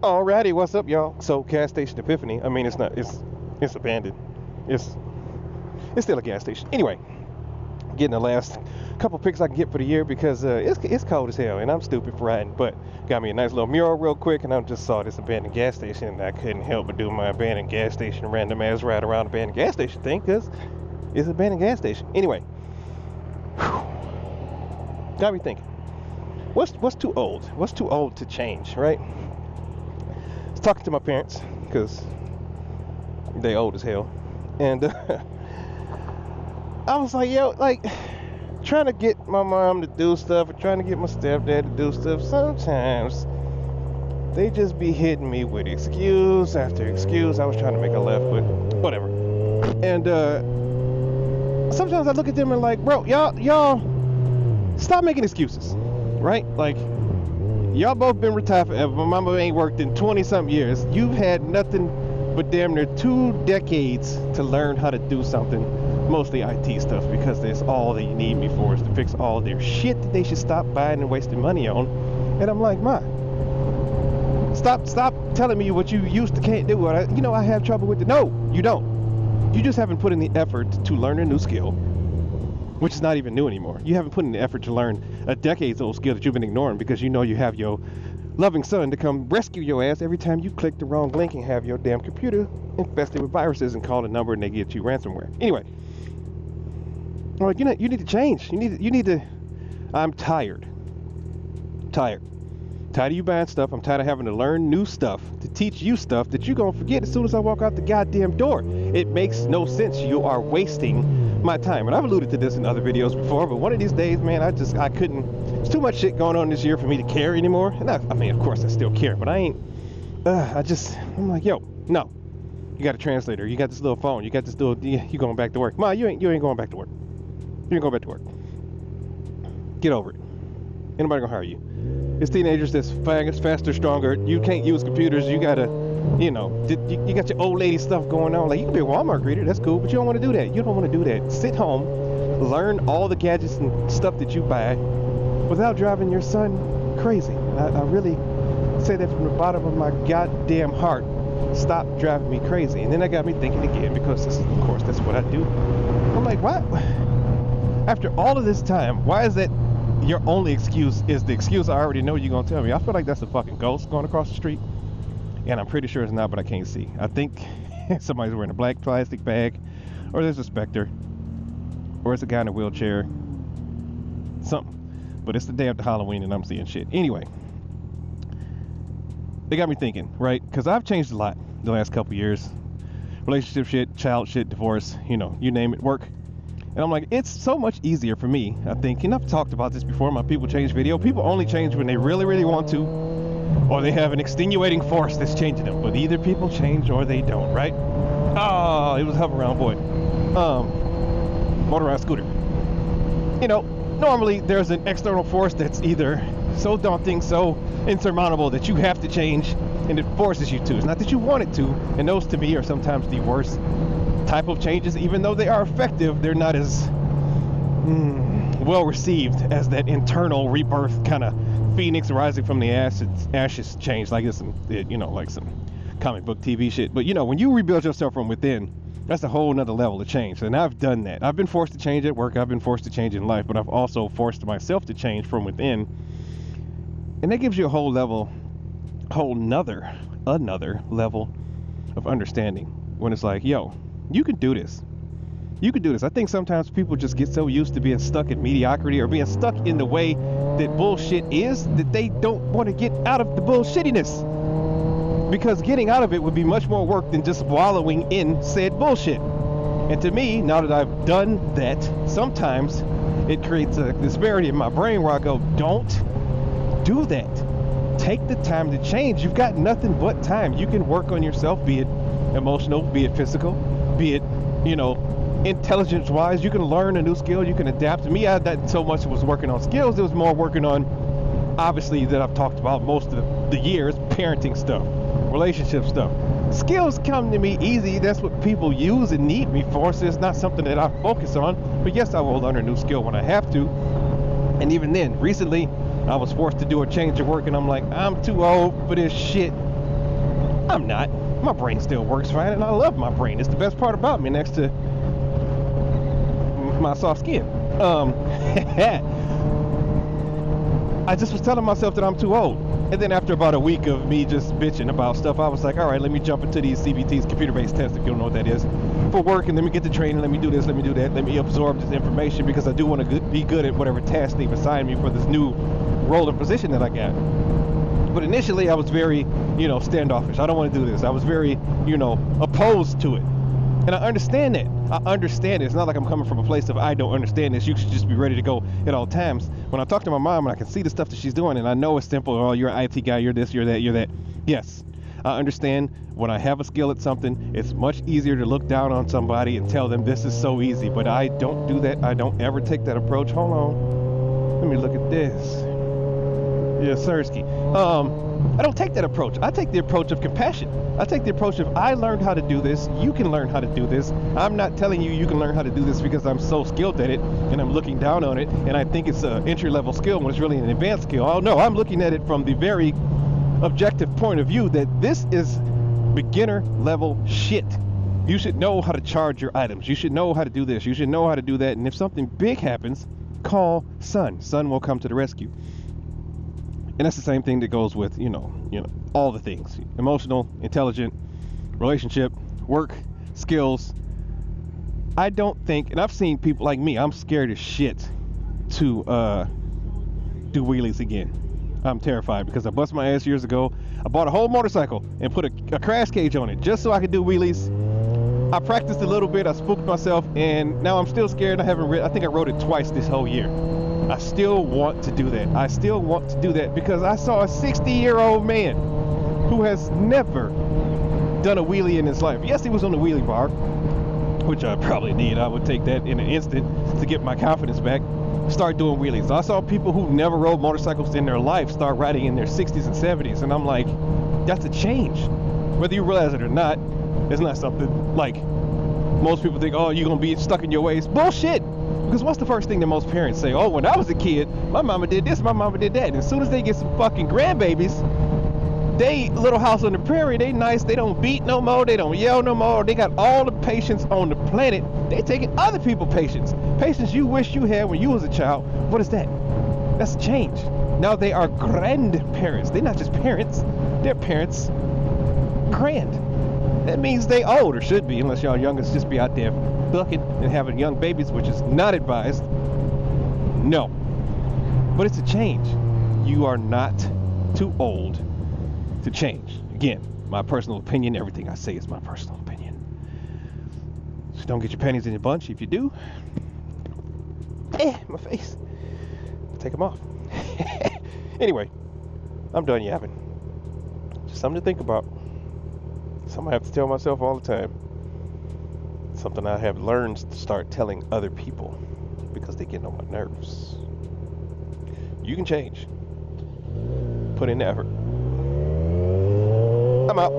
Alrighty, what's up, y'all? So, gas station Epiphany. I mean, it's not. It's abandoned. It's it's still a gas station. Anyway, getting the last couple pics I can get for the year because it's cold as hell and I'm stupid for riding. But got me a nice little mural real quick, and I just saw this abandoned gas station, and I couldn't help but do my abandoned gas station random ass ride around abandoned gas station thing because it's an abandoned gas station. Anyway, got me thinking. What's too old? What's too old to change, right? I was talking to my parents because they old as hell, and I was like, yo, like trying to get my mom to do stuff or trying to get my stepdad to do stuff. Sometimes they just be hitting me with excuse after excuse. I was trying to make a left, but whatever. And sometimes I look at them and like, bro, y'all stop making excuses, right? Like, y'all both been retired forever. My mama ain't worked in 20-something years. You've had nothing but damn near 2 decades to learn how to do something, mostly IT stuff, because that's all they need me for, is to fix all their shit that they should stop buying and wasting money on. And I'm like, Ma, stop telling me what you used to can't do. I have trouble with it. No, you don't. You just haven't put in the effort to learn a new skill, which is not even new anymore. You haven't put in the effort to learn a decades-old skill that you've been ignoring because you know you have your loving son to come rescue your ass every time you click the wrong link and have your damn computer infested with viruses and call the number and they get you ransomware. Anyway, I'm like, you need to change. You need to. I'm tired of you buying stuff. I'm tired of having to learn new stuff to teach you stuff that you're gonna forget as soon as I walk out the goddamn door. It makes no sense. You are wasting my time. And I've alluded to this in other videos before, but one of these days, man, I couldn't. There's too much shit going on this year for me to care anymore. And I mean, of course I still care, but I ain't. I'm like, yo, no. You got a translator. You got this little phone. You got this little. You going back to work? Ma, you ain't going back to work. You ain't going back to work. Get over it. Ain't nobody gonna hire you. It's teenagers that's faster, stronger. You can't use computers. You gotta, you got your old lady stuff going on. Like, you can be a Walmart greeter, that's cool, but you don't want to do that. You don't want to do that. Sit home, learn all the gadgets and stuff that you buy without driving your son crazy. I really say that from the bottom of my goddamn heart. Stop driving me crazy. And then that got me thinking again, because of course that's what I do. I'm like, what? After all of this time, why is that your only excuse is the excuse I already know you're going to tell me? I feel like that's a fucking ghost going across the street. And I'm pretty sure it's not, but I can't see. I think somebody's wearing a black plastic bag, or there's a specter, or it's a guy in a wheelchair. Something. But it's the day after Halloween and I'm seeing shit. Anyway, they got me thinking, right? Because I've changed a lot the last couple years. Relationship shit, child shit, divorce, you name it, work. And I'm like, it's so much easier for me, I think, and I've talked about this before in my people change video. People only change when they really, really want to, or they have an extenuating force that's changing them. But either people change or they don't, right? Oh, it was hover around boy. Motorized scooter. Normally there's an external force that's either so daunting, so insurmountable that you have to change, and it forces you to. It's not that you want it to, and those to me are sometimes the worst type of changes. Even though they are effective, they're not as well received as that internal rebirth kind of phoenix rising from the ashes change, like it's like some comic book TV shit. But when you rebuild yourself from within, that's a whole nother level of change. And I've done that. I've been forced to change at work. I've been forced to change in life, but I've also forced myself to change from within. And that gives you another level of understanding when it's like, yo, you can do this. You can do this. I think sometimes people just get so used to being stuck in mediocrity or being stuck in the way that bullshit is that they don't want to get out of the bullshittiness. Because getting out of it would be much more work than just wallowing in said bullshit. And to me, now that I've done that, sometimes it creates a disparity in my brain where I go, don't do that. Take the time to change. You've got nothing but time. You can work on yourself, be it emotional, be it physical, be it, intelligence wise. You can learn a new skill, you can adapt. To me, that so much was working on skills, it was more working on, obviously, that I've talked about most of the years, parenting stuff, relationship stuff. Skills come to me easy. That's what people use and need me for, so it's not something that I focus on. But yes, I will learn a new skill when I have to. And even then, recently I was forced to do a change of work, and I'm like, I'm too old for this shit. I'm not. My brain still works fine, and I love my brain. It's the best part about me next to my soft skin. I just was telling myself that I'm too old. And then after about a week of me just bitching about stuff, I was like, all right, let me jump into these CBTs, computer-based tests, if you don't know what that is, for work, and let me get the training, let me do this, let me do that, let me absorb this information, because I do want to be good at whatever task they've assigned me for this new role and position that I got. But initially, I was very, standoffish. I don't want to do this. I was very, opposed to it. And I understand that. I understand it. It's not like I'm coming from a place of I don't understand this. You should just be ready to go at all times. When I talk to my mom and I can see the stuff that she's doing, and I know it's simple. Oh, you're an IT guy. You're this. You're that. You're that. Yes, I understand. When I have a skill at something, it's much easier to look down on somebody and tell them this is so easy. But I don't do that. I don't ever take that approach. Hold on. Let me look at this. Yeah, Sirski. I don't take that approach. I take the approach of compassion. I take the approach of I learned how to do this. You can learn how to do this. I'm not telling you you can learn how to do this because I'm so skilled at it and I'm looking down on it and I think it's an entry-level skill when it's really an advanced skill. Oh no, I'm looking at it from the very objective point of view that this is beginner level shit. You should know how to charge your items. You should know how to do this. You should know how to do that. And if something big happens, call Sun. Sun will come to the rescue. And that's the same thing that goes with, all the things. Emotional, intelligent, relationship, work, skills. I don't think, and I've seen people like me, I'm scared as shit to do wheelies again. I'm terrified because I busted my ass years ago. I bought a whole motorcycle and put a crash cage on it just so I could do wheelies. I practiced a little bit, I spooked myself, and now I'm still scared. I think I rode it twice this whole year. I still want to do that. I still want to do that because I saw a 60-year-old man who has never done a wheelie in his life. Yes, he was on the wheelie bar, which I probably need. I would take that in an instant to get my confidence back. Start doing wheelies. I saw people who never rode motorcycles in their life start riding in their 60s and 70s, and I'm like, that's a change. Whether you realize it or not, it's not something like most people think, oh, you're going to be stuck in your ways. Bullshit! Because what's the first thing that most parents say? Oh, when I was a kid, my mama did this, my mama did that. And as soon as they get some fucking grandbabies, they Little House on the Prairie, they nice, they don't beat no more, they don't yell no more, they got all the patience on the planet. They taking other people's patience. Patience you wish you had when you was a child. What is that? That's a change. Now they are grandparents. They're not just parents, they're parents grand. That means they old, or should be, unless y'all youngest just be out there fucking and having young babies, which is not advised. No. But it's a change. You are not too old to change. Again, my personal opinion. Everything I say is my personal opinion. So don't get your panties in a bunch. If you do, my face. Take them off. Anyway, I'm done yapping. Just something to think about. Something I have to tell myself all the time. Something I have learned to start telling other people because they get on my nerves. You can change. Put in the effort. I'm out.